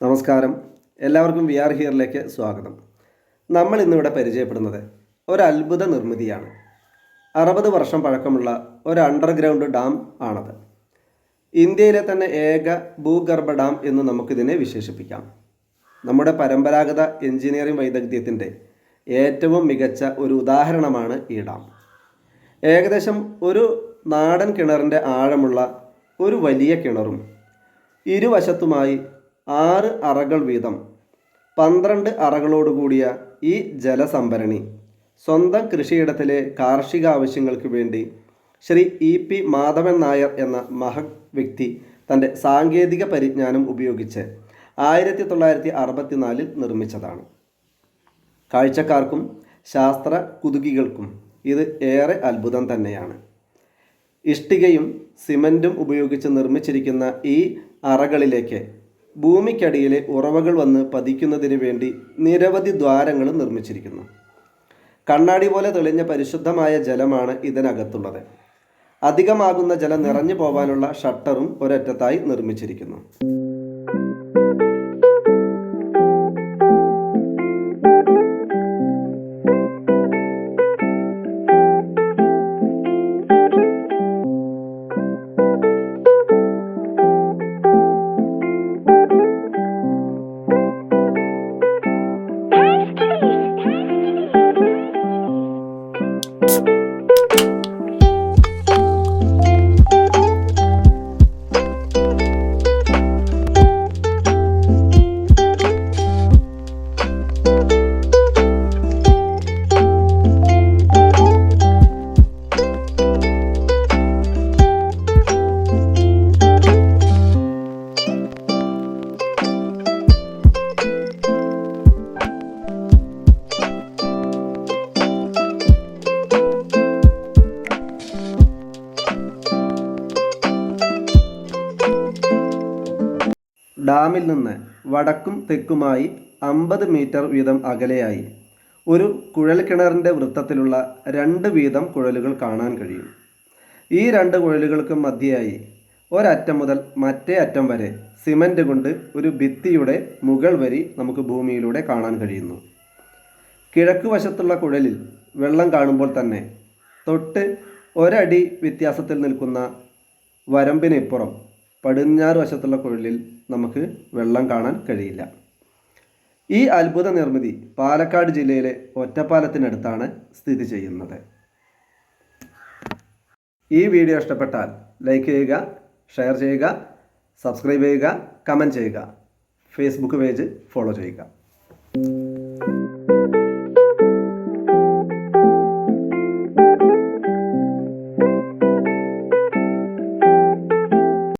നമസ്കാരം, എല്ലാവർക്കും V R ഹിയറിലേക്ക് സ്വാഗതം. നമ്മൾ ഇന്നിവിടെ പരിചയപ്പെടുന്നത് ഒരു അത്ഭുത നിർമ്മിതിയാണ്. 60 വർഷം പഴക്കമുള്ള ഒരു അണ്ടർഗ്രൗണ്ട് ഡാം ആണത്. ഇന്ത്യയിലെ തന്നെ ഏക ഭൂഗർഭ ഡാം എന്ന് നമുക്കിതിനെ വിശേഷിപ്പിക്കാം. നമ്മുടെ പരമ്പരാഗത എഞ്ചിനീയറിംഗ് വൈദഗ്ധ്യത്തിൻ്റെ ഏറ്റവും മികച്ച ഒരു ഉദാഹരണമാണ് ഈ ഡാം. ഏകദേശം ഒരു നാടൻ കിണറിൻ്റെ ആഴമുള്ള ഒരു വലിയ കിണറും ഇരുവശത്തുമായി 6 അറകൾ വീതം 12 അറകളോടുകൂടിയ ഈ ജലസംഭരണി സ്വന്തം കൃഷിയിടത്തിലെ കാർഷിക ആവശ്യങ്ങൾക്ക് വേണ്ടി ശ്രീ EP മാധവൻ നായർ എന്ന മഹത് വ്യക്തി തൻ്റെ സാങ്കേതിക പരിജ്ഞാനം ഉപയോഗിച്ച് 1964 നിർമ്മിച്ചതാണ്. കാഴ്ചക്കാർക്കും ശാസ്ത്ര കുതുകികൾക്കും ഇത് ഏറെ അത്ഭുതം തന്നെയാണ്. ഇഷ്ടികയും സിമൻറ്റും ഉപയോഗിച്ച് നിർമ്മിച്ചിരിക്കുന്ന ഈ അറകളിലേക്ക് ഭൂമിക്കടിയിലെ ഉറവകൾ വന്ന് പതിക്കുന്നതിന് വേണ്ടി നിരവധി ദ്വാരങ്ങൾ നിർമ്മിച്ചിരിക്കുന്നു. കണ്ണാടി പോലെ തെളിഞ്ഞ പരിശുദ്ധമായ ജലമാണ് ഇതിനകത്തുള്ളത്. അധികമാകുന്ന ജലം നിറഞ്ഞു പോകാനുള്ള ഷട്ടറും ഒരറ്റത്തായി നിർമ്മിച്ചിരിക്കുന്നു. ഡാമിൽ നിന്ന് വടക്കും തെക്കുമായി 50 മീറ്റർ വീതം അകലെയായി ഒരു കുഴൽക്കിണറിൻ്റെ വൃത്തത്തിലുള്ള 2 വീതം കുഴലുകൾ കാണാൻ കഴിയും. ഈ 2 കുഴലുകൾക്കും മധ്യയായി ഒരറ്റം മുതൽ മറ്റേ അറ്റം വരെ സിമൻറ്റ് കൊണ്ട് ഒരു ഭിത്തിയുടെ മുകൾ വരി നമുക്ക് ഭൂമിയിലൂടെ കാണാൻ കഴിയുന്നു. കിഴക്ക് വശത്തുള്ള കുഴലിൽ വെള്ളം കാണുമ്പോൾ തന്നെ തൊട്ട് ഒരടി വ്യത്യാസത്തിൽ നിൽക്കുന്ന വരമ്പിനിപ്പുറം പടിഞ്ഞാറ് വശത്തുള്ള കുഴലിൽ നമുക്ക് വെള്ളം കാണാൻ കഴിയില്ല. ഈ അത്ഭുത നിർമ്മിതി പാലക്കാട് ജില്ലയിലെ ഒറ്റപ്പാലത്തിനടുത്താണ് സ്ഥിതി ചെയ്യുന്നത്. ഈ വീഡിയോ ഇഷ്ടപ്പെട്ടാൽ ലൈക്ക് ചെയ്യുക, ഷെയർ ചെയ്യുക, സബ്സ്ക്രൈബ് ചെയ്യുക, കമൻറ്റ് ചെയ്യുക. ഫേസ്ബുക്ക് പേജ് ഫോളോ ചെയ്യുക.